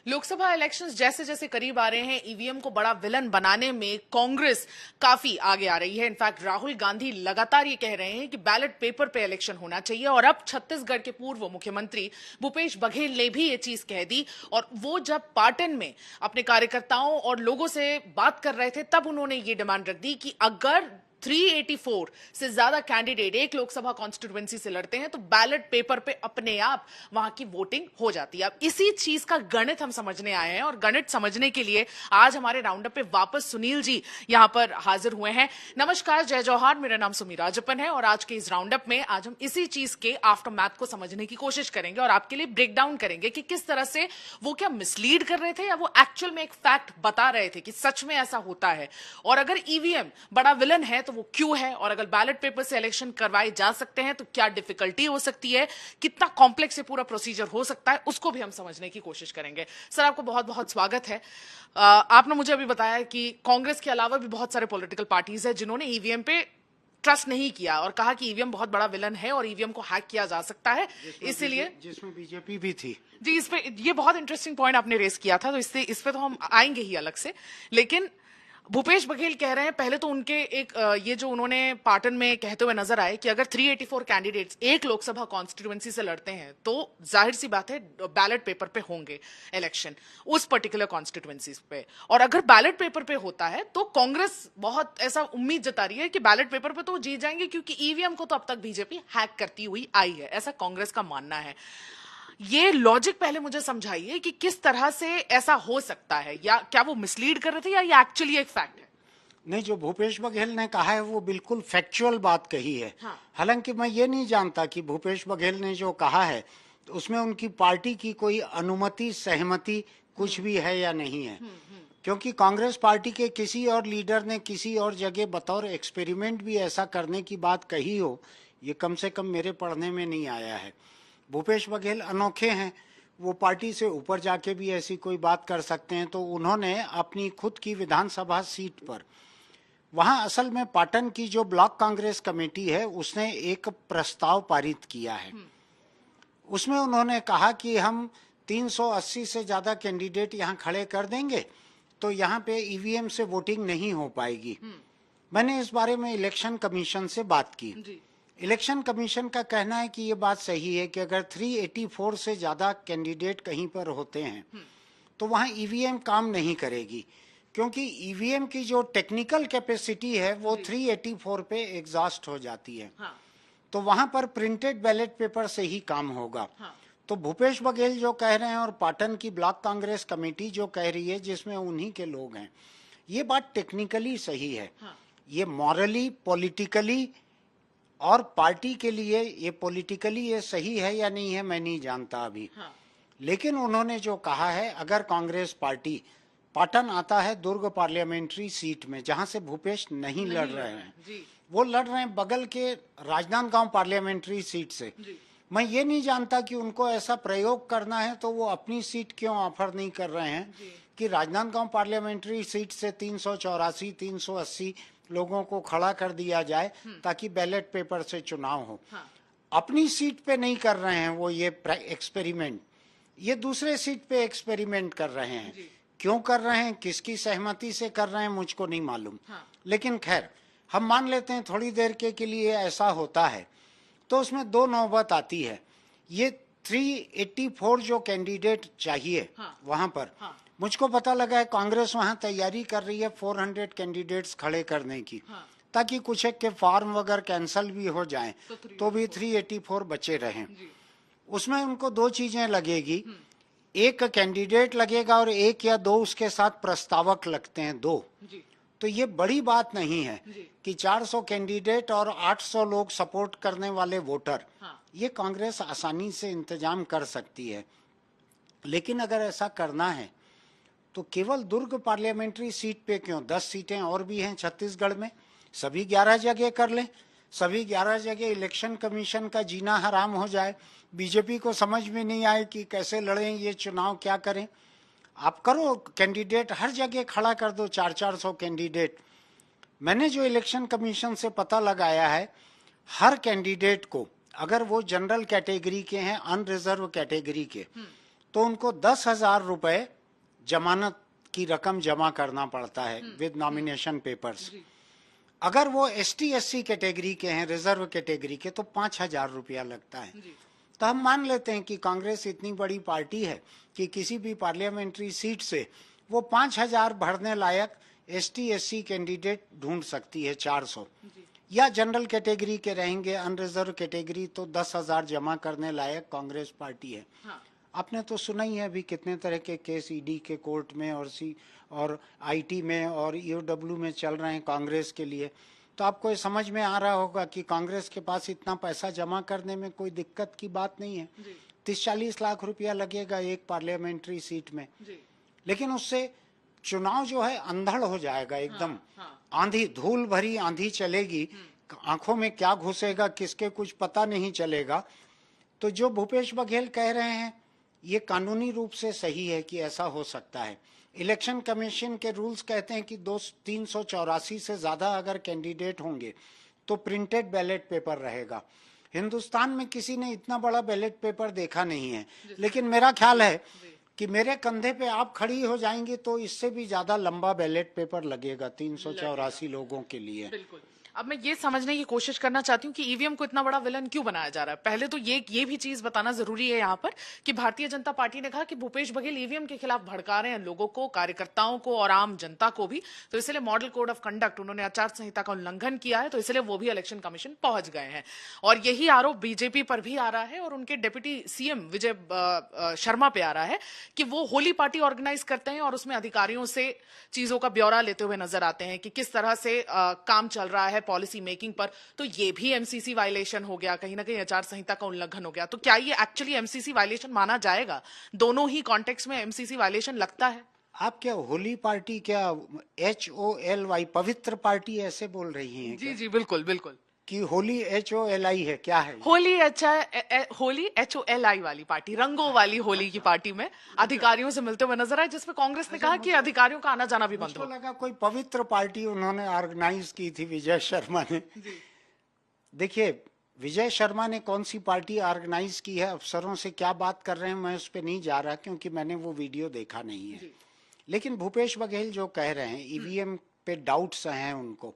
Lok Sabha elections जैसे जैसे करीब आ रहे हैं, ईवीएम को बड़ा विलन बनाने में कांग्रेस काफी आगे आ रही है। इनफैक्ट राहुल गांधी लगातार ये कह रहे हैं कि बैलेट पेपर पे इलेक्शन होना चाहिए, और अब छत्तीसगढ़ के पूर्व मुख्यमंत्री भूपेश बघेल ने भी ये चीज कह दी। और वो जब पाटन में अपने कार्यकर्ताओं और लोगों से बात कर रहे थे, तब उन्होंने ये डिमांड रख दी कि अगर 384 से ज्यादा कैंडिडेट एक लोकसभा कॉन्स्टिट्यूएंसी से लड़ते हैं तो बैलेट पेपर पे अपने आप वहां की वोटिंग हो जाती है। अब इसी चीज का गणित हम समझने आए हैं, और गणित समझने के लिए आज हमारे राउंडअप पे वापस सुनील जी यहां पर हाजिर हुए हैं। नमस्कार, जय जौहार, मेरा नाम सुमी राजप्पन है, और आज के इस राउंडअप में आज हम इसी चीज के आफ्टर मैथ को समझने की कोशिश करेंगे और आपके लिए ब्रेक डाउन करेंगे कि किस तरह से वो क्या मिसलीड कर रहे थे या वो एक्चुअल में एक फैक्ट बता रहे थे कि सच में ऐसा होता है, और अगर ईवीएम बड़ा विलन है तो वो क्यों है, और अगर बैलेट पेपर से इलेक्शन करवाए जा सकते हैं तो क्या डिफिकल्टी हो सकती है, कितना कॉम्प्लेक्स ये पूरा प्रोसीजर हो सकता है, उसको भी हम समझने की कोशिश करेंगे। सर, आपको बहुत बहुत स्वागत है। आपने मुझे अभी बताया कि कांग्रेस के अलावा भी बहुत सारे पॉलिटिकल पार्टीज है जिन्होंने ईवीएम पे ट्रस्ट नहीं किया और कहा कि ईवीएम बहुत बड़ा विलन है और ईवीएम को हैक किया जा सकता है, इसीलिए जिसमें बीजेपी भी थी। जी, इस पे ये बहुत इंटरेस्टिंग पॉइंट आपने रेस किया था, तो इस पे तो हम आएंगे ही अलग से। लेकिन भूपेश बघेल कह रहे हैं, पहले तो उनके ये जो उन्होंने पाटन में कहते हुए नजर आए कि अगर 384 कैंडिडेट्स एक लोकसभा कॉन्स्टिट्यूएंसी से लड़ते हैं तो जाहिर सी बात है बैलेट पेपर पे होंगे इलेक्शन उस पर्टिकुलर कॉन्स्टिट्यूएंसी पे, और अगर बैलेट पेपर पे होता है तो कांग्रेस बहुत ऐसा उम्मीद जता रही है कि बैलेट पेपर पे तो वो जीत जाएंगे, क्योंकि ईवीएम को तो अब तक बीजेपी हैक करती हुई आई है, ऐसा कांग्रेस का मानना है। ये लॉजिक पहले मुझे समझाइए कि किस तरह से ऐसा हो सकता है, या क्या वो मिसलीड कर रहे थे या ये एक्चुअली एक फैक्ट है? नहीं, जो भूपेश बघेल ने कहा है वो बिल्कुल फैक्चुअल बात कही है। हाँ। हालांकि मैं ये नहीं जानता कि भूपेश बघेल ने जो कहा है तो उसमें उनकी पार्टी की कोई अनुमति, सहमति कुछ भी है या नहीं है, क्योंकि कांग्रेस पार्टी के किसी और लीडर ने किसी और जगह बतौर एक्सपेरिमेंट भी ऐसा करने की बात कही हो, ये कम से कम मेरे पढ़ने में नहीं आया है। भूपेश बघेल अनोखे हैं, वो पार्टी से ऊपर जाके भी ऐसी कोई बात कर सकते हैं। तो उन्होंने अपनी खुद की विधानसभा सीट पर, वहां असल में पाटन की जो ब्लॉक कांग्रेस कमेटी है उसने एक प्रस्ताव पारित किया है। उसमें उन्होंने कहा कि हम 380 से ज्यादा कैंडिडेट यहाँ खड़े कर देंगे तो यहाँ पे ईवीएम से वोटिंग नहीं हो पाएगी। मैंने इस बारे में इलेक्शन कमीशन से बात की। इलेक्शन कमीशन का कहना है कि ये बात सही है कि अगर 384 से ज्यादा कैंडिडेट कहीं पर होते हैं तो वहां ईवीएम काम नहीं करेगी, क्योंकि ईवीएम की जो टेक्निकल कैपेसिटी है वो 384 पे एग्जॉस्ट हो जाती है। हाँ। तो वहां पर प्रिंटेड बैलेट पेपर से ही काम होगा। हाँ। तो भूपेश बघेल जो कह रहे हैं और पाटन की ब्लॉक कांग्रेस कमेटी जो कह रही है, जिसमें उन्हीं के लोग हैं, ये बात टेक्निकली सही है। हाँ। ये मॉरली, पॉलिटिकली और पार्टी के लिए ये पॉलिटिकली ये सही है या नहीं है मैं नहीं जानता अभी। हाँ। लेकिन उन्होंने जो कहा है, अगर कांग्रेस पार्टी पाटन आता है दुर्ग पार्लियामेंट्री सीट में जहां से भूपेश नहीं लड़ रहे हैं, वो लड़ रहे हैं बगल के राजनांदगांव पार्लियामेंट्री सीट से। मैं ये नहीं जानता कि उनको ऐसा प्रयोग करना है तो वो अपनी सीट क्यों ऑफर नहीं कर रहे हैं कि राजनांदगांव पार्लियामेंट्री सीट से 384, 380 लोगों को खड़ा कर दिया जाए ताकि बैलेट पेपर से चुनाव हो। हाँ। अपनी सीट पे नहीं कर रहे हैं वो ये एक्सपेरिमेंट, ये दूसरे सीट पे एक्सपेरिमेंट कर रहे हैं। क्यों कर रहे हैं, किसकी सहमति से कर रहे हैं, मुझको नहीं मालूम। हाँ। लेकिन खैर, हम मान लेते हैं थोड़ी देर के लिए ऐसा होता है तो उसमें दो नौबत आती है। ये 384 जो कैंडिडेट चाहिए। हाँ। वहां पर हाँ। मुझको पता लगा है कांग्रेस वहां तैयारी कर रही है 400 कैंडिडेट्स खड़े करने की। हाँ। ताकि कुछ एक के फॉर्म वगैरह कैंसिल भी हो जाएं तो भी 384 बचे रहें। उसमें उनको दो चीजें लगेगी, एक कैंडिडेट लगेगा और एक या दो उसके साथ प्रस्तावक लगते हैं, दो। तो ये बड़ी बात नहीं है कि 400 कैंडिडेट और 800 लोग सपोर्ट करने वाले वोटर। हाँ। ये कांग्रेस आसानी से इंतजाम कर सकती है। लेकिन अगर ऐसा करना है तो केवल दुर्ग पार्लियामेंट्री सीट पे क्यों, 10 सीटें और भी हैं छत्तीसगढ़ में, सभी 11 जगह कर लें। सभी 11 जगह इलेक्शन कमीशन का जीना हराम हो जाए, बीजेपी को समझ में नहीं आए कि कैसे लड़ें ये चुनाव, क्या करें। आप करो, कैंडिडेट हर जगह खड़ा कर दो, 400 कैंडिडेट। मैंने जो इलेक्शन कमीशन से पता लगाया है, हर कैंडिडेट को, अगर वो जनरल कैटेगरी के हैं, अनरिजर्व कैटेगरी के, तो उनको 10,000 रुपए जमानत की रकम जमा करना पड़ता है विद नॉमिनेशन पेपर्स। अगर वो ST/SC कैटेगरी के हैं, रिजर्व कैटेगरी के, तो 5,000 रुपया लगता है। तो हम मान लेते हैं कि कांग्रेस इतनी बड़ी पार्टी है कि किसी भी पार्लियामेंट्री सीट से वो 5,000 भरने लायक ST/SC कैंडिडेट ढूंढ सकती है, 400, या जनरल कैटेगरी के रहेंगे, अनरिजर्व कैटेगरी, तो 10,000 जमा करने लायक कांग्रेस पार्टी है। हाँ। आपने तो सुना ही है अभी कितने तरह के केस ED के कोर्ट में और IT में और EOW में चल रहे हैं कांग्रेस के लिए। तो आपको ये समझ में आ रहा होगा कि कांग्रेस के पास इतना पैसा जमा करने में कोई दिक्कत की बात नहीं है। 30-40 लाख रुपया लगेगा एक पार्लियामेंट्री सीट में, लेकिन उससे चुनाव जो है अंधड़ हो जाएगा एकदम। आंधी, धूल भरी आंधी चलेगी, आंखों में क्या घुसेगा किसके कुछ पता नहीं चलेगा। तो जो भूपेश बघेल कह रहे हैं ये कानूनी रूप से सही है कि ऐसा हो सकता है। इलेक्शन कमीशन के रूल्स कहते हैं कि 384 से ज्यादा अगर कैंडिडेट होंगे तो प्रिंटेड बैलेट पेपर रहेगा। हिंदुस्तान में किसी ने इतना बड़ा बैलेट पेपर देखा नहीं है, लेकिन मेरा ख्याल है कि मेरे कंधे पे आप खड़ी हो जाएंगी तो इससे भी ज्यादा लंबा बैलेट पेपर लगेगा 384 लोगों के लिए। बिल्कुल। अब मैं ये समझने की कोशिश करना चाहती हूँ कि ईवीएम को इतना बड़ा विलन क्यों बनाया जा रहा है। पहले तो ये भी चीज बताना जरूरी है यहाँ पर कि भारतीय जनता पार्टी ने कहा कि भूपेश बघेल ईवीएम के खिलाफ भड़का रहे हैं लोगों को, कार्यकर्ताओं को और आम जनता को भी। तो इसलिए मॉडल कोड ऑफ कंडक्ट, उन्होंने आचार संहिता का उल्लंघन किया है, तो इसलिए वो भी इलेक्शन कमीशन पहुंच गए हैं। और यही आरोप बीजेपी पर भी आ रहा है और उनके डिप्टी CM विजय शर्मा पे आ रहा है कि वो होली पार्टी ऑर्गेनाइज करते हैं और उसमें अधिकारियों से चीजों का ब्यौरा लेते हुए नजर आते हैं कि किस तरह से काम चल रहा है पॉलिसी मेकिंग पर। तो ये भी MCC वायलेशन हो गया, कहीं ना कहीं आचार संहिता का उल्लंघन हो गया। तो क्या ये एक्चुअली MCC वायलेशन माना जाएगा? दोनों ही कॉन्टेक्स्ट में MCC वायलेशन लगता है। आप क्या होली पार्टी, क्या HOLY पवित्र पार्टी ऐसे बोल रही हैं? जी बिल्कुल बिल्कुल, कि होली HOLI है, क्या है होली? अच्छा, होली HOLI वाली पार्टी, रंगों वाली होली की पार्टी में अधिकारियों से मिलते हुए नजर आए, जिसमें कांग्रेस ने कहा कि अधिकारियों का आना जाना भी बंद हो। लगा कोई पवित्र पार्टी उन्होंने ऑर्गेनाइज की थी विजय शर्मा ने। देखिए, विजय शर्मा ने कौन सी पार्टी ऑर्गेनाइज की है, अफसरों से क्या बात कर रहे हैं, मैं उस पर नहीं जा रहा क्योंकि मैंने वो वीडियो देखा नहीं है। लेकिन भूपेश बघेल जो कह रहे हैं EVM पे डाउट्स हैं उनको,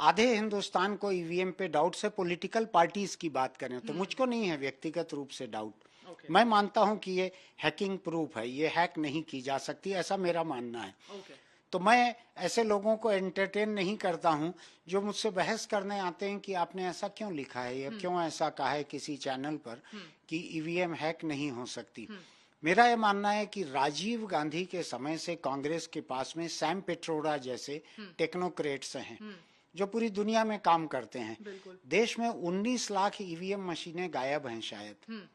आधे हिंदुस्तान को EVM पे डाउट्स है। पॉलिटिकल पार्टीज की बात करें तो मुझको नहीं है व्यक्तिगत रूप से डाउट। मैं मानता हूं कि ये हैकिंग प्रूफ है, ये हैक नहीं की जा सकती, ऐसा मेरा मानना है। तो मैं ऐसे लोगों को एंटरटेन नहीं करता हूं जो मुझसे बहस करने आते हैं कि आपने ऐसा क्यों लिखा है या क्यों ऐसा कहा है किसी चैनल पर कि EVM हैक नहीं हो सकती। मेरा यह मानना है कि राजीव गांधी के समय से कांग्रेस के पास में सैम पिट्रोडा जैसे टेक्नोक्रेट्स हैं जो पूरी दुनिया में काम करते हैं। देश में 19 लाख EVM मशीनें गायब हैं शायद।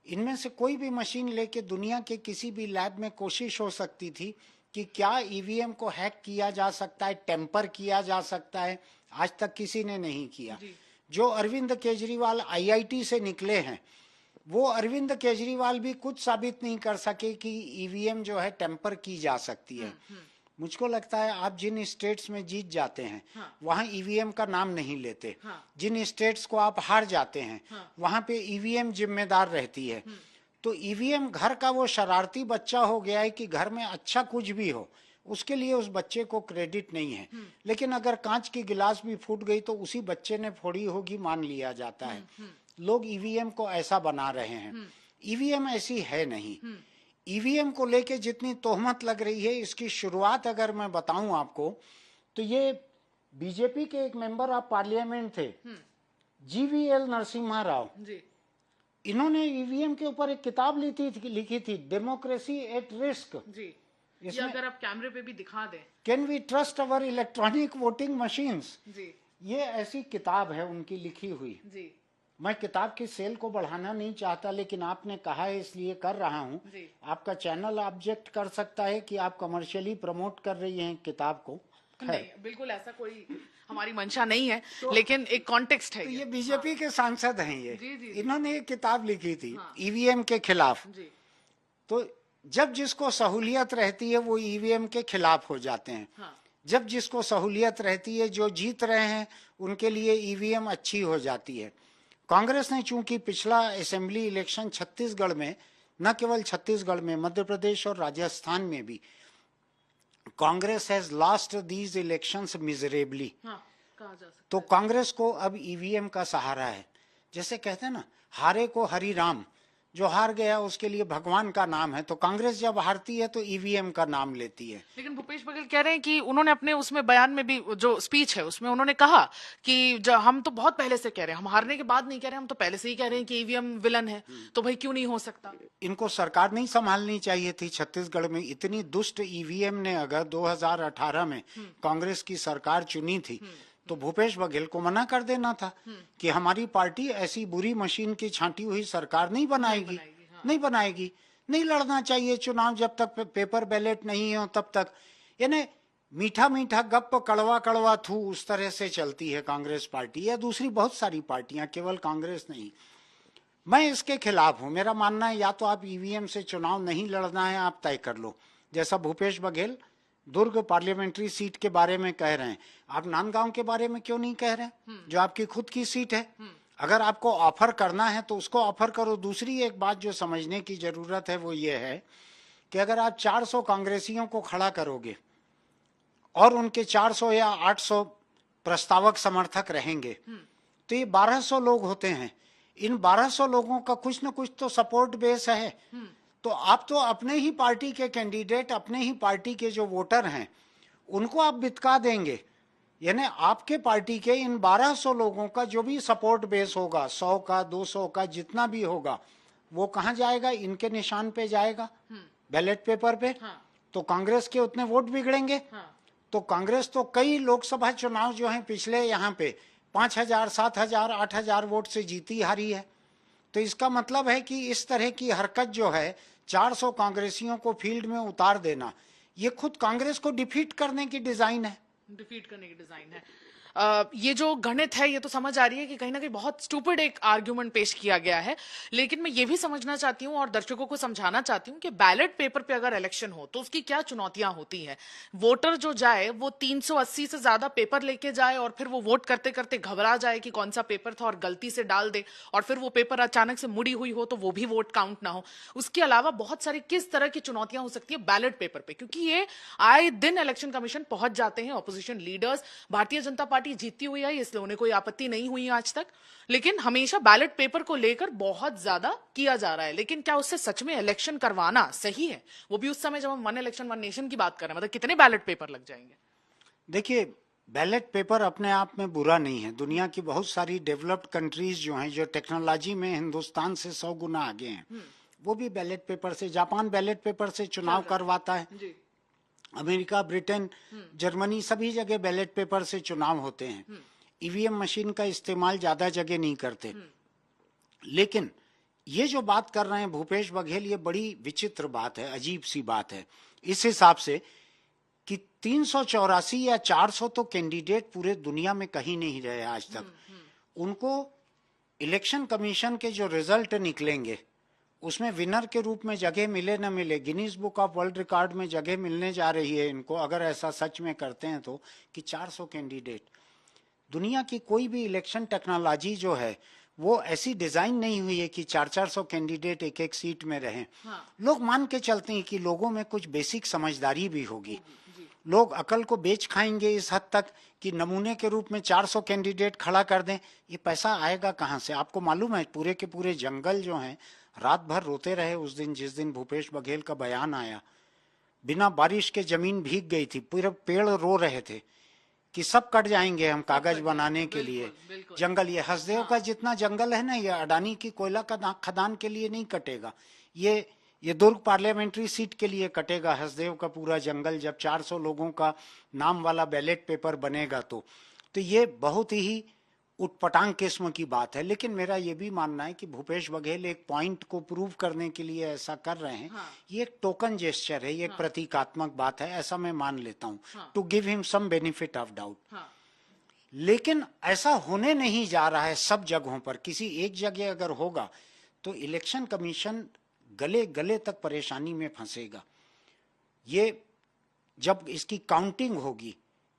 इनमें से कोई भी मशीन लेके दुनिया के किसी भी लैब में कोशिश हो सकती थी कि क्या EVM को हैक किया जा सकता है, टेम्पर किया जा सकता है। आज तक किसी ने नहीं किया। जो अरविंद केजरीवाल IIT से निकले हैं, वो अरविंद केजरीवाल भी कुछ साबित नहीं कर सके कि EVM जो है टेम्पर की जा सकती है। मुझको लगता है आप जिन स्टेट्स में जीत जाते हैं वहां EVM का नाम नहीं लेते। जिन स्टेट्स को आप हार जाते हैं वहां पे EVM जिम्मेदार रहती है। तो EVM घर का वो शरारती बच्चा हो गया है कि घर में अच्छा कुछ भी हो उसके लिए उस बच्चे को क्रेडिट नहीं है, लेकिन अगर कांच की गिलास भी फूट गई तो उसी बच्चे ने फोड़ी होगी मान लिया जाता है। लोग EVM को ऐसा बना रहे हैं। EVM ऐसी है नहीं। EVM को लेके जितनी तोहमत लग रही है, इसकी शुरुआत अगर मैं बताऊं आपको तो ये बीजेपी के एक मेंबर ऑफ पार्लियामेंट थे GVL नरसिम्हा राव। इन्होंने EVM के ऊपर एक किताब लिखी थी डेमोक्रेसी एट रिस्क। ये अगर आप कैमरे पे भी दिखा दें, can we trust our electronic voting machines. ये ऐसी किताब है उनकी लिखी हुई। मैं किताब की सेल को बढ़ाना नहीं चाहता, लेकिन आपने कहा है इसलिए कर रहा हूँ। आपका चैनल ऑब्जेक्ट कर सकता है कि आप कमर्शियली प्रमोट कर रही हैं किताब को। नहीं, बिल्कुल ऐसा कोई हमारी मंशा नहीं है, लेकिन एक कॉन्टेक्स्ट है। तो ये बीजेपी के सांसद हैं ये। इन्होंने एक किताब लिखी थी EVM के खिलाफ। तो जब जिसको सहूलियत रहती है वो EVM के खिलाफ हो जाते हैं। जब जिसको सहूलियत रहती है, जो जीत रहे हैं उनके लिए EVM अच्छी हो जाती है। कांग्रेस ने चूंकि पिछला असेंबली इलेक्शन छत्तीसगढ़ में न केवल छत्तीसगढ़ में, मध्य प्रदेश और राजस्थान में भी Congress has lost these elections miserably. हाँ, कहा जा सकता तो कांग्रेस को अब ईवीएम का सहारा है। जैसे कहते हैं ना, हारे को हरि राम, जो हार गया उसके लिए भगवान का नाम है। तो कांग्रेस जब हारती है तो ईवीएम का नाम लेती है। लेकिन भूपेश बघेल कह रहे हैं कि उन्होंने अपने उसमें बयान में भी, जो स्पीच है उसमें उन्होंने कहा कि हम तो बहुत पहले से कह रहे हैं, हम हारने के बाद नहीं कह रहे, हम तो पहले से ही कह रहे हैं कि ईवीएम विलन है, तो भाई क्यों नहीं हो सकता। इनको सरकार नहीं संभालनी चाहिए थी छत्तीसगढ़ में। इतनी दुष्ट ईवीएम ने अगर 2018 में कांग्रेस की सरकार चुनी थी तो भूपेश बघेल को मना कर देना था कि हमारी पार्टी ऐसी बुरी मशीन की छांटी हुई सरकार नहीं बनाएगी, नहीं बनाएगी, नहीं लड़ना चाहिए चुनाव जब तक पेपर बैलेट नहीं हो तब तक। यानी मीठा मीठा गप कड़वा कड़वा थू, उस तरह से चलती है कांग्रेस पार्टी या दूसरी बहुत सारी पार्टियां, केवल कांग्रेस नहीं। मैं इसके खिलाफ हूं। मेरा मानना है या तो आप ईवीएम से चुनाव नहीं लड़ना है, आप तय कर लो। जैसा भूपेश बघेल दुर्ग पार्लियामेंट्री सीट के बारे में कह रहे हैं, आप नांदगांव के बारे में क्यों नहीं कह रहे हैं, जो आपकी खुद की सीट है। अगर आपको ऑफर करना है तो उसको ऑफर करो। दूसरी एक बात जो समझने की जरूरत है वो ये है कि अगर आप 400 कांग्रेसियों को खड़ा करोगे और उनके 400 या 800 प्रस्तावक समर्थक रहेंगे तो ये 1200 लोग होते हैं। इन 1200 लोगों का कुछ न कुछ तो सपोर्ट बेस है। तो आप तो अपने ही पार्टी के कैंडिडेट, अपने ही पार्टी के जो वोटर हैं उनको आप बितका देंगे। यानी आपके पार्टी के इन 1200 लोगों का जो भी सपोर्ट बेस होगा, 100 का 200 का जितना भी होगा, वो कहाँ जाएगा, इनके निशान पे जाएगा, बैलेट पेपर पे। तो कांग्रेस के उतने वोट बिगड़ेंगे। तो कांग्रेस तो कई लोकसभा चुनाव जो हैं पिछले यहाँ पे 5000, 7000, 8000 वोट से जीती हारी है। तो इसका मतलब है कि इस तरह की हरकत जो है 400 कांग्रेसियों को फील्ड में उतार देना, ये खुद कांग्रेस को डिफीट करने की डिजाइन है, डिफीट करने की डिजाइन है। ये जो गणित है ये तो समझ आ रही है कि कहीं ना कहीं बहुत स्टूपिड एक आर्ग्यूमेंट पेश किया गया है। लेकिन मैं ये भी समझना चाहती हूँ और दर्शकों को समझाना चाहती हूँ कि बैलेट पेपर पे अगर इलेक्शन हो तो उसकी क्या चुनौतियां होती हैं। वोटर जो जाए वो 380 से ज्यादा पेपर लेके जाए और फिर वो वोट करते करते घबरा जाए कि कौन सा पेपर था और गलती से डाल दे, और फिर वो पेपर अचानक से मुड़ी हुई हो तो वो भी वोट काउंट ना हो। उसके अलावा बहुत सारी किस तरह की चुनौतियां हो सकती है बैलेट पेपर पे, क्योंकि ये आए दिन इलेक्शन कमीशन पहुंच जाते हैं। Opposition leaders, Bharatiya Janata party जीती हुई है इसलिए उन्हें कोई आपत्ति नहीं हुई आज तक, लेकिन हमेशा बैलेट पेपर को लेकर बहुत ज्यादा किया जा रहा है। लेकिन क्या उससे सच में इलेक्शन करवाना सही है, वो भी उस समय जब हम वन इलेक्शन वन नेशन की बात कर रहे हैं, मतलब कितने बैलेट पेपर लग जाएंगे। देखिए, बैलेट पेपर अपने आप में बुरा नहीं है। दुनिया की बहुत सारी डेवलप्ड कंट्रीज जो हैं, जो टेक्नोलॉजी में हिंदुस्तान से 100 गुना आगे हैं, वो भी बैलेट पेपर से, जापान बैलेट पेपर से चुनाव करवाता है जी। अमेरिका, ब्रिटेन, जर्मनी, सभी जगह बैलेट पेपर से चुनाव होते हैं। ईवीएम मशीन का इस्तेमाल ज्यादा जगह नहीं करते। लेकिन ये जो बात कर रहे हैं भूपेश बघेल, ये बड़ी विचित्र बात है, अजीब सी बात है इस हिसाब से कि 384 या 400 तो कैंडिडेट पूरे दुनिया में कहीं नहीं रहे आज तक। उनको इलेक्शन कमीशन के जो रिजल्ट निकलेंगे उसमें विनर के रूप में जगह मिले न मिले, Guinness book of world record में जगह मिलने जा रही है इनको, अगर ऐसा सच में करते हैं तो, कि 400 कैंडिडेट। दुनिया की कोई भी इलेक्शन टेक्नोलॉजी जो है वो ऐसी डिजाइन नहीं हुई है कि 400 कैंडिडेट एक एक सीट में रहें। लोग मान के चलते हैं कि लोगों में कुछ बेसिक समझदारी भी होगी। लोग अकल को बेच खाएंगे इस हद तक कि नमूने के रूप में 400 कैंडिडेट खड़ा कर दें। ये पैसा आएगा कहाँ से? आपको मालूम है पूरे के पूरे जंगल जो हैं रात भर रोते रहे उस दिन जिस दिन भूपेश बघेल का बयान आया। बिना बारिश के जमीन भीग गई थी, पूरे पेड़ रो रहे थे कि सब कट जाएंगे हम कागज बनाने के लिए। जंगल, ये हसदेव का जितना जंगल है ना, ये अडानी की कोयला का खदान के लिए नहीं कटेगा, ये दुर्ग पार्लियामेंट्री सीट के लिए कटेगा हसदेव का पूरा जंगल, जब 400 लोगों का नाम वाला बैलेट पेपर बनेगा। तो ये बहुत ही उटपटांग किस्म की बात है। लेकिन मेरा ये भी मानना है कि भूपेश बघेल एक पॉइंट को प्रूव करने के लिए ऐसा कर रहे हैं। ये एक टोकन जेस्चर है, ये एक प्रतीकात्मक बात है, ऐसा मैं मान लेता हूँ, to give him some benefit of doubt. लेकिन ऐसा होने नहीं जा रहा है सब जगहों पर। किसी एक जगह अगर होगा तो इलेक्शन कमीशन गले गले तक परेशानी में फंसेगा। ये जब इसकी काउंटिंग होगी,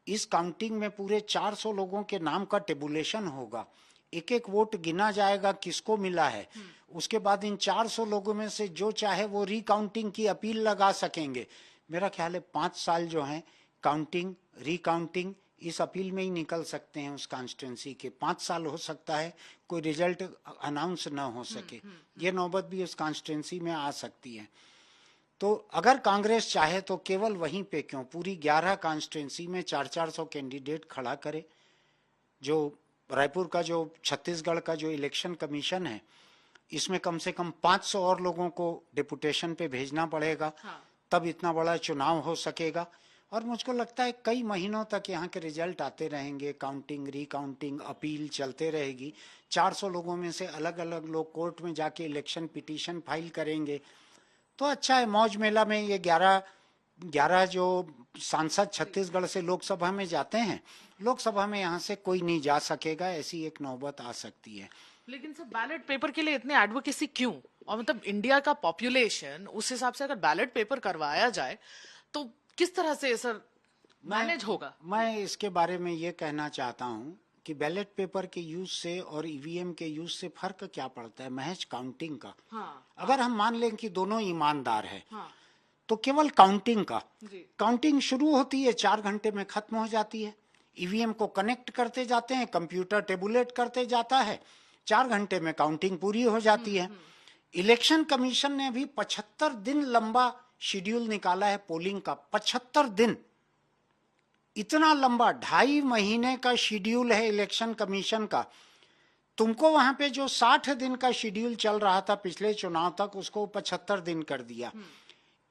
इस काउंटिंग में पूरे 400 लोगों के नाम का टेबुलेशन होगा, एक एक वोट गिना जाएगा किसको मिला है, उसके बाद इन 400 लोगों में से जो चाहे वो रिकाउंटिंग की अपील लगा सकेंगे। मेरा ख्याल है 5 साल जो हैं काउंटिंग रिकाउंटिंग इस अपील में ही निकल सकते हैं उस कॉन्स्टिट्यूंसी के। 5 साल हो सकता है कोई रिजल्ट अनाउंस न हो सके, ये नौबत भी उस कॉन्स्टिट्यूंसी में आ सकती है। तो अगर कांग्रेस चाहे तो केवल वहीं पे क्यों पूरी 11 कॉन्स्टिट्यूंसी में 400 कैंडिडेट खड़ा करे। जो रायपुर का जो छत्तीसगढ़ का जो इलेक्शन कमीशन है, इसमें कम से कम 500 और लोगों को डिपुटेशन पे भेजना पड़ेगा। हाँ। तब इतना बड़ा चुनाव हो सकेगा। और मुझको लगता है कई महीनों तक यहाँ के रिजल्ट आते रहेंगे, काउंटिंग रिकाउंटिंग अपील चलते रहेगी। 400 लोगों में से अलग अलग लोग कोर्ट में जाके इलेक्शन पिटीशन फाइल करेंगे। तो अच्छा है, मौज मेला में ये 11 जो सांसद छत्तीसगढ़ से लोकसभा में जाते हैं, लोकसभा में यहाँ से कोई नहीं जा सकेगा, ऐसी एक नौबत आ सकती है। लेकिन सर बैलेट पेपर के लिए इतने एडवोकेसी क्यों? और मतलब इंडिया का पॉपुलेशन उस हिसाब से अगर बैलेट पेपर करवाया जाए तो किस तरह से सर मैनेज होगा? मैं इसके बारे में ये कहना चाहता हूँ कि बैलेट पेपर के यूज से और ईवीएम के यूज से फर्क क्या पड़ता है, महज काउंटिंग का। हाँ। अगर हम मान लें कि दोनों ईमानदार है, हाँ, तो केवल काउंटिंग का, काउंटिंग शुरू होती है 4 घंटे में खत्म हो जाती है। ईवीएम को कनेक्ट करते जाते हैं, कंप्यूटर टेबुलेट करते जाता है, 4 घंटे में काउंटिंग पूरी हो जाती है। इलेक्शन कमीशन ने भी 75 दिन लंबा शेड्यूल निकाला है पोलिंग का। 75 दिन, इतना लंबा 2.5 महीने का शेड्यूल है इलेक्शन कमीशन का। तुमको वहां पे जो 60 दिन का शेड्यूल चल रहा था पिछले चुनाव तक, उसको 75 दिन कर दिया।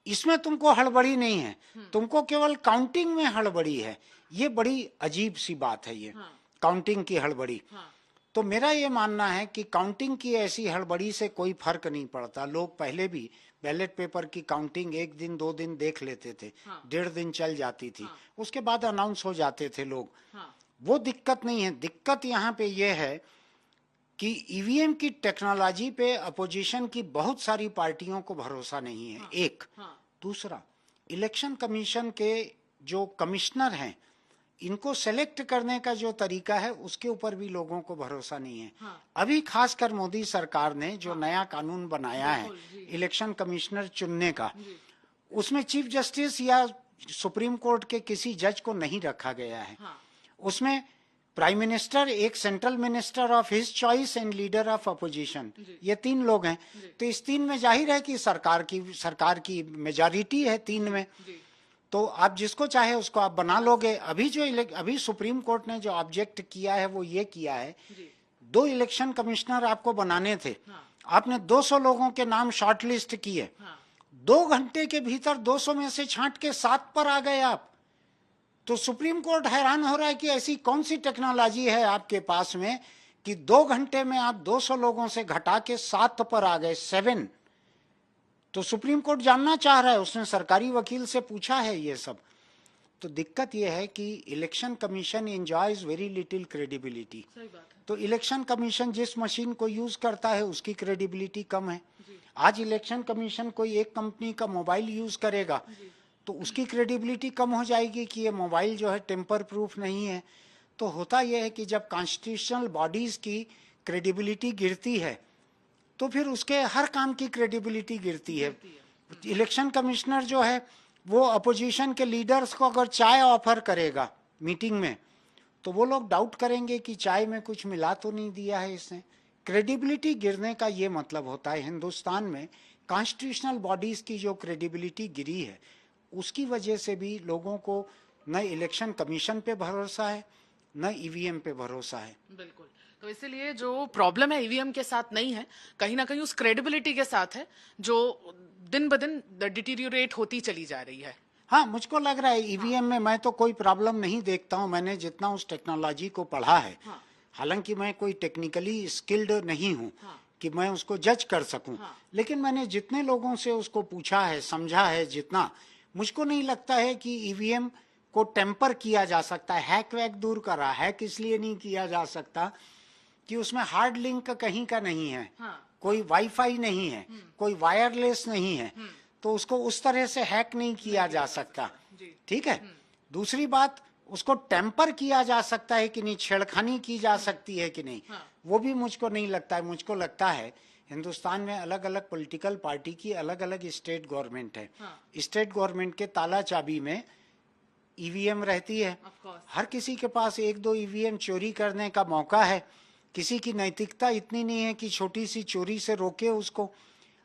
इसमें तुमको हड़बड़ी नहीं है, तुमको केवल काउंटिंग में हड़बड़ी है। ये बड़ी अजीब सी बात है, ये काउंटिंग की हड़बड़ी। तो मेरा ये मानना है कि काउंटिंग की ऐसी हड़बड़ी से कोई फर्क नहीं पड़ता। लोग पहले भी बैलेट पेपर की काउंटिंग 1 दिन 2 दिन देख लेते थे, 1.5 दिन चल जाती थी, उसके बाद अनाउंस हो जाते थे लोग। वो दिक्कत नहीं है। दिक्कत यहाँ पे ये है कि ईवीएम की टेक्नोलॉजी पे अपोजिशन की बहुत सारी पार्टियों को भरोसा नहीं है, एक। दूसरा, इलेक्शन कमीशन के जो कमिश्नर हैं, इनको सेलेक्ट करने का जो तरीका है उसके ऊपर भी लोगों को भरोसा नहीं है। अभी खासकर मोदी सरकार ने जो नया कानून बनाया है इलेक्शन कमिश्नर चुनने का, उसमें चीफ जस्टिस या सुप्रीम कोर्ट के किसी जज को नहीं रखा गया है। उसमें प्राइम मिनिस्टर, एक central minister of his choice and leader of opposition, ये 3 लोग हैं। तो इस 3 में जाहिर है कि सरकार की मेजॉरिटी है 3 में, तो आप जिसको चाहे उसको आप बना लोगे। अभी सुप्रीम कोर्ट ने जो ऑब्जेक्ट किया है वो ये किया है, 2 इलेक्शन कमिश्नर आपको बनाने थे, आपने 200 लोगों के नाम शॉर्टलिस्ट किए, 2 घंटे के भीतर 200 में से छांट के 7 पर आ गए आप। तो सुप्रीम कोर्ट हैरान हो रहा है कि ऐसी कौन सी टेक्नोलॉजी है आपके पास में कि 2 घंटे में आप 200 लोगों से घटा के 7 पर आ गए, 7। तो सुप्रीम कोर्ट जानना चाह रहा है, उसने सरकारी वकील से पूछा है ये सब। तो दिक्कत ये है कि election commission enjoys very little credibility. तो इलेक्शन कमीशन जिस मशीन को यूज करता है उसकी क्रेडिबिलिटी कम है। आज इलेक्शन कमीशन कोई एक कंपनी का मोबाइल यूज करेगा तो उसकी क्रेडिबिलिटी कम हो जाएगी कि ये मोबाइल जो है टेम्पर प्रूफ नहीं है। तो होता यह है कि जब कॉन्स्टिट्यूशनल बॉडीज की क्रेडिबिलिटी गिरती है तो फिर उसके हर काम की क्रेडिबिलिटी गिरती है। इलेक्शन कमिश्नर जो है वो अपोजिशन के लीडर्स को अगर चाय ऑफर करेगा मीटिंग में तो वो लोग डाउट करेंगे कि चाय में कुछ मिला तो नहीं दिया है इसने। क्रेडिबिलिटी गिरने का ये मतलब होता है। हिंदुस्तान में कॉन्स्टिट्यूशनल बॉडीज की जो क्रेडिबिलिटी गिरी है उसकी वजह से भी लोगों को न इलेक्शन कमीशन पे भरोसा है न ईवीएम पे भरोसा है। बिल्कुल। तो इसीलिए जो प्रॉब्लम है ईवीएम के साथ नहीं है, कहीं ना कहीं उस क्रेडिबिलिटी के साथ है जो दिन ब दिन डिटीरियोरेट होती चली जा रही है। हाँ, मुझको लग रहा है ईवीएम में मैं तो कोई प्रॉब्लम नहीं देखता हूँ। मैंने जितना उस टेक्नोलॉजी को पढ़ा है, हालांकि मैं कोई टेक्निकली स्किल्ड नहीं हूँ कि मैं उसको जज कर सकूं, लेकिन मैंने जितने लोगों से उसको पूछा है, समझा है जितना, मुझको नहीं लगता है कि ईवीएम को टेम्पर किया जा सकता है। हैक वैक दूर करा, हैक इसलिए नहीं किया जा सकता कि उसमें हार्ड लिंक कहीं का नहीं है, कोई वाईफाई नहीं है, कोई वायरलेस नहीं है, तो उसको उस तरह से हैक नहीं किया जा सकता। ठीक है। दूसरी बात, उसको टेम्पर किया जा सकता है कि नहीं, छेड़खानी की जा सकती है कि नहीं, वो भी मुझको नहीं लगता है। मुझको लगता है हिंदुस्तान में अलग अलग पॉलिटिकल पार्टी की अलग अलग स्टेट गवर्नमेंट है। हाँ। स्टेट गवर्नमेंट के ताला चाबी में ईवीएम रहती है। हर किसी के पास एक दो ईवीएम चोरी करने का मौका है। किसी की नैतिकता इतनी नहीं है कि छोटी सी चोरी से रोके उसको।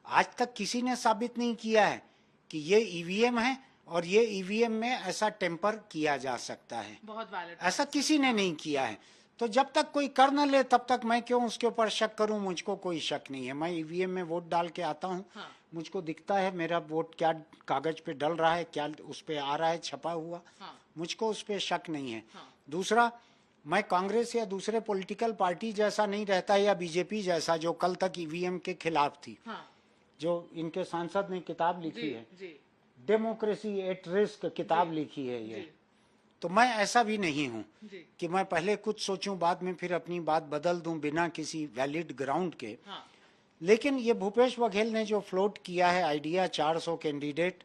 आज तक किसी ने साबित नहीं किया है कि ये ईवीएम है और ये ईवीएम में ऐसा टेम्पर किया जा सकता है। बहुत वैलिड। ऐसा किसी ने नहीं किया है। तो जब तक कोई कर न ले तब तक मैं क्यों उसके ऊपर शक करूं? मुझको कोई शक नहीं है। मैं ईवीएम में वोट डाल के आता हूं। हाँ। मुझको दिखता है मेरा वोट क्या कागज पे डल रहा है, क्या उस पे आ रहा है छपा हुआ। हाँ। मुझको उस पे शक नहीं है। हाँ। दूसरा, मैं कांग्रेस या दूसरे पॉलिटिकल पार्टी जैसा नहीं रहता या बीजेपी जैसा जो कल तक ईवीएम के खिलाफ थी। हाँ। जो इनके सांसद ने किताब लिखी है, जी। डेमोक्रेसी एट रिस्क किताब लिखी है ये। तो मैं ऐसा भी नहीं हूं कि मैं पहले कुछ सोचूं बाद में फिर अपनी बात बदल दूं बिना किसी वैलिड ग्राउंड के। हाँ। लेकिन ये भूपेश बघेल ने जो फ्लोट किया है आइडिया 400 कैंडिडेट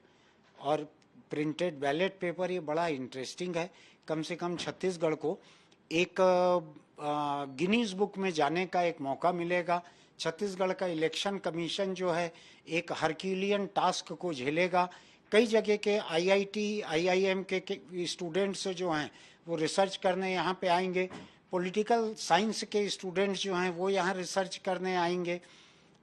और प्रिंटेड बैलेट पेपर, ये बड़ा इंटरेस्टिंग है। कम से कम छत्तीसगढ़ को एक गिनीज बुक में जाने का एक मौका मिलेगा। छत्तीसगढ़ का इलेक्शन कमीशन जो है एक हरक्यूलियन टास्क को झेलेगा। कई जगह के आईआईटी, आईआईएम के स्टूडेंट्स जो हैं वो रिसर्च करने यहाँ पे आएंगे। पॉलिटिकल साइंस के स्टूडेंट्स जो हैं वो यहाँ रिसर्च करने आएंगे।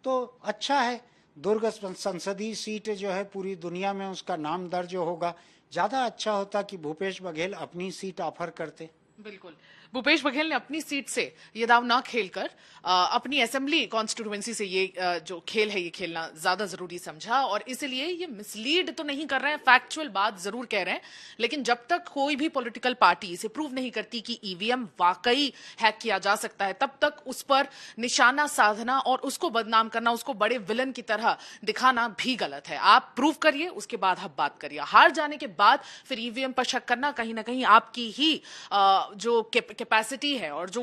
तो अच्छा है। दुर्ग संसदीय सीट जो है पूरी दुनिया में उसका नाम दर्ज होगा। ज़्यादा अच्छा होता कि भूपेश बघेल अपनी सीट ऑफर करते। बिल्कुल, भूपेश बघेल ने अपनी सीट से ये दाव ना खेलकर अपनी असेंबली कॉन्स्टिट्यूएंसी से ये जो खेल है ये खेलना ज्यादा जरूरी समझा, और इसलिए ये मिसलीड तो नहीं कर रहे हैं, फैक्चुअल बात जरूर कह रहे हैं। लेकिन जब तक कोई भी पॉलिटिकल पार्टी इसे प्रूव नहीं करती कि ईवीएम वाकई हैक किया जा सकता है, तब तक उस पर निशाना साधना और उसको बदनाम करना, उसको बड़े विलन की तरह दिखाना भी गलत है। आप प्रूव करिए, उसके बाद आप बात करिए। हार जाने के बाद फिर ईवीएम पर शक करना कहीं ना कहीं आपकी ही जो कैपेसिटी है और जो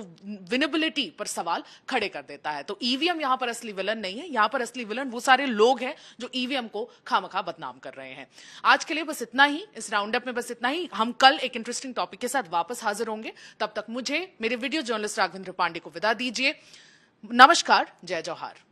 विनेबिलिटी पर सवाल खड़े कर देता है। तो ईवीएम यहां पर असली विलन नहीं है। यहां पर असली विलन वो सारे लोग हैं जो ईवीएम को खामखा बदनाम कर रहे हैं। आज के लिए बस इतना ही, इस राउंड अप में बस इतना ही। हम कल एक इंटरेस्टिंग टॉपिक के साथ वापस हाजिर होंगे। तब तक मुझे मेरे वीडियो जर्नलिस्ट राघवेंद्र पांडे को विदा दीजिए। नमस्कार, जय जौहार।